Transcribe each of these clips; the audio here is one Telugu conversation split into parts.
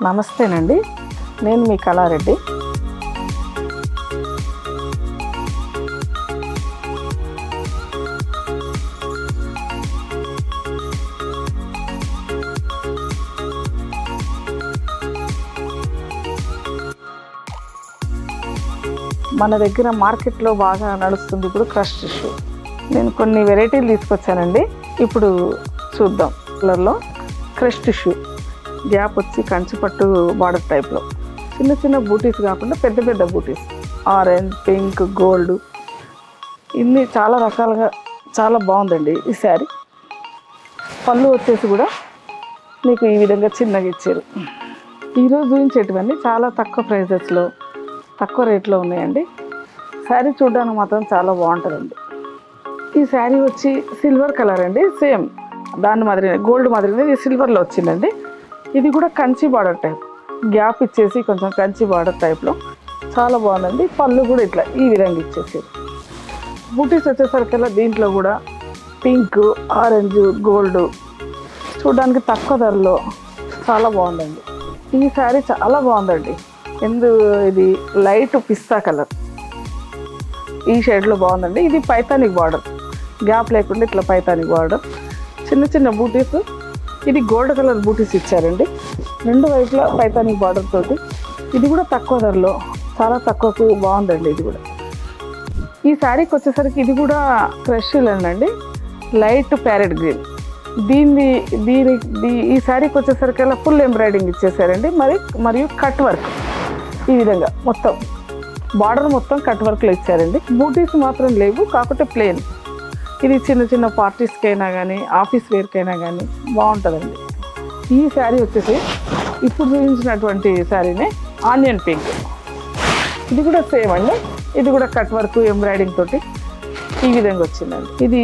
నమస్తేనండి, నేను మీ కళారెడ్డి. మన దగ్గర మార్కెట్లో బాగా నడుస్తుంది ఇప్పుడు క్రష్ టిష్యూ. నేను కొన్ని వెరైటీలు తీసుకొచ్చానండి. ఇప్పుడు చూద్దాం. కలర్లో క్రష్ టిష్యూ, గ్యాప్ వచ్చి కంచిపట్టు బార్డర్ టైప్లో, చిన్న చిన్న బూటీస్ కాకుండా పెద్ద పెద్ద బూటీస్, ఆరెంజ్, పింక్, గోల్డ్, ఇన్ని చాలా రకాలుగా చాలా బాగుందండి ఈ శారీ. పళ్ళు వచ్చేసి కూడా మీకు ఈ విధంగా చిన్నగా ఇచ్చారు. ఈరోజు చూపించేటివన్నీ చాలా తక్కువ ప్రైజెస్లో, తక్కువ రేట్లో ఉన్నాయండి. శారీ చూడడానికి మాత్రం చాలా బాగుంటుందండి. ఈ శారీ వచ్చి సిల్వర్ కలర్ అండి, సేమ్ దాని మాదిరినే గోల్డ్ మాదిరినే ఇది సిల్వర్లో వచ్చిందండి. ఇది కూడా కంచి బార్డర్ టైప్, గ్యాప్ ఇచ్చేసి కొంచెం కంచి బార్డర్ టైప్లో చాలా బాగుందండి. పళ్ళు కూడా ఇట్లా ఈ విధంగా ఇచ్చేసారు. బూటీస్ వచ్చేసరికల్లా దీంట్లో కూడా పింక్, ఆరెంజ్, గోల్డ్, చూడడానికి తక్కువ ధరలో చాలా బాగుందండి. ఈ శారీ చాలా బాగుందండి. ఇది లైట్ పిస్తా కలర్, ఈ షేడ్లో బాగుందండి. ఇది పైతానిక్ బార్డర్, గ్యాప్ లేకుండా ఇట్లా పైతానిక్ బార్డర్, చిన్న చిన్న బూటీస్. ఇది గోల్డ్ కలర్ బూటీస్ ఇచ్చారండి, రెండు వైపులా పైతానిక్ బార్డర్ తోటి. ఇది కూడా తక్కువ ధరలో, చాలా తక్కువకు బాగుందండి. ఇది కూడా ఈ శారీకి వచ్చేసరికి ఇది కూడా క్రష్ అండి, లైట్ ప్యారెట్ గ్రీన్. ఈ శారీకి వచ్చేసరికి ఫుల్ ఎంబ్రాయిడింగ్ ఇచ్చేసారండి. మరియు కట్ వర్క్ ఈ విధంగా మొత్తం బార్డర్ మొత్తం కట్ వర్క్లో ఇచ్చారండి. బూటీస్ మాత్రం లేవు, కాకపోతే ప్లెయిన్. ఇది చిన్న చిన్న పార్టీస్కైనా కానీ ఆఫీస్ వేర్కైనా కానీ బాగుంటుందండి. ఈ శారీ వచ్చేసి ఇప్పుడు చూపించినటువంటి శారీనే ఆనియన్ పింక్. ఇది కూడా సేమ్ అండి, ఇది కూడా కట్ వర్క్ ఎంబ్రాయిడింగ్ తోటి ఈ విధంగా వచ్చిందండి. ఇది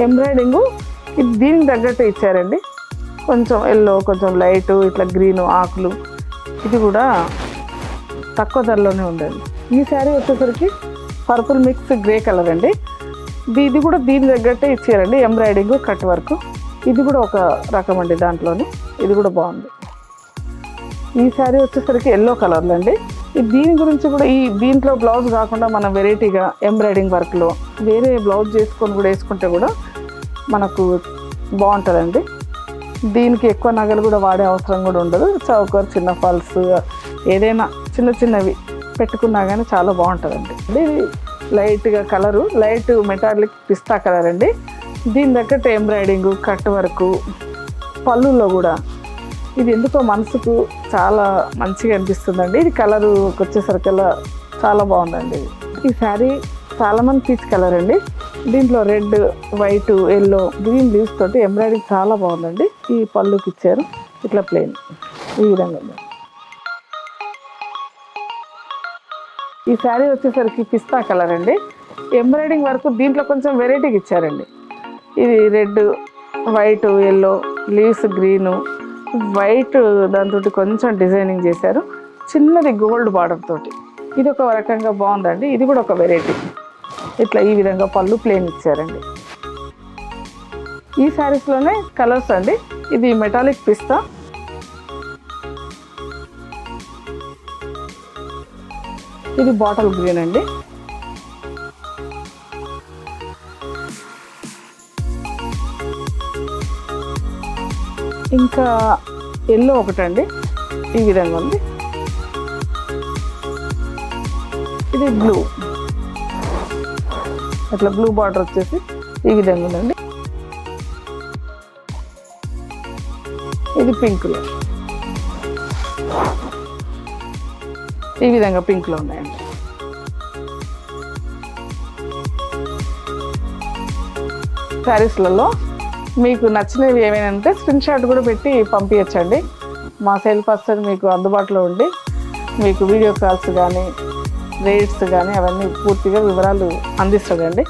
ఎంబ్రాయిడింగు ఇది దీనికి తగ్గట్టు ఇచ్చారండి. కొంచెం ఎల్లో, కొంచెం లైట్, ఇట్లా గ్రీను ఆకులు. ఇది కూడా తక్కువ ధరలోనే ఉందండి. ఈ శారీ వచ్చేసరికి పర్పుల్ మిక్స్ గ్రే కలర్ అండి. ఇది కూడా దీని తగ్గట్టే ఇచ్చారండి, ఎంబ్రాయిడింగ్ కట్ వర్క్. ఇది కూడా ఒక రకం అండి దాంట్లోనే, ఇది కూడా బాగుంది. ఈ శారీ వచ్చేసరికి ఎల్లో కలర్లో అండి. దీని గురించి కూడా దీంట్లో బ్లౌజ్ కాకుండా మనం వెరైటీగా ఎంబ్రాయిడింగ్ వర్క్లో వేరే బ్లౌజ్ చేసుకొని కూడా వేసుకుంటే కూడా మనకు బాగుంటుందండి. దీనికి ఎక్కువ నగలు కూడా వాడే అవసరం కూడా ఉండదు. చౌకర్, చిన్న ఫాల్స్, ఏదైనా చిన్న చిన్నవి పెట్టుకున్నా కానీ చాలా బాగుంటుందండి. ఇది లైట్గా కలరు, లైట్ మెటాలిక్ పిస్తా కలర్ అండి. దీని తగ్గట్టు ఎంబ్రాయిడింగ్ కట్ వర్క్, పళ్ళుల్లో కూడా ఇది ఎందుకో మనసుకు చాలా మంచిగా అనిపిస్తుందండి. ఇది కలరు వచ్చేసరికల్లా చాలా బాగుందండి. ఈ శారీ సాలమన్ పీచ్ కలర్ అండి. దీంట్లో red, white, yellow, green leaves తోటి ఎంబ్రాయిడింగ్ చాలా బాగుందండి. ఈ పళ్ళుకి ఇచ్చారు ఇట్లా ప్లెయిన్ ఈ విధంగా ఉంది. ఈ శారీ వచ్చేసరికి పిస్తా కలర్ అండి. ఎంబ్రాయిడింగ్ వర్క్ దీంట్లో కొంచెం వెరైటీగా ఇచ్చారండి. ఇది red, white, yellow, leaves green, white దాంతో కొంచెం డిజైనింగ్ చేశారు. చిన్నది గోల్డ్ బార్డర్ తోటి, ఇది ఒక రకంగా బాగుందండి. ఇది కూడా ఒక వెరైటీ, ఇట్లా ఈ విధంగా పళ్ళు ప్లెయిన్ ఇచ్చారండి. ఈ శారీస్లోనే కలర్స్ అండి. ఇది మెటాలిక్ పిస్తా, ఇది బాటిల్ గ్రీన్ అండి. ఇంకా ఎల్లో ఒకటండి, ఈ విధంగా ఉంది. ఇది బ్లూ, అట్లా బ్లూ బార్డర్ వచ్చేసి ఈ విధంగా ఉందండి. ఇది పింక్లో, ఈ విధంగా పింక్లో ఉన్నాయండి. శారీస్లలో మీకు నచ్చినవి ఏమైనా ఉంటే స్క్రీన్ షాట్ కూడా పెట్టి పంపించండి. మా సేల్ పర్సన్ మీకు అందుబాటులో ఉండి మీకు వీడియో కాల్స్ కానీ రేట్స్ కానీ అవన్నీ పూర్తిగా వివరాలు అందిస్తుందండి.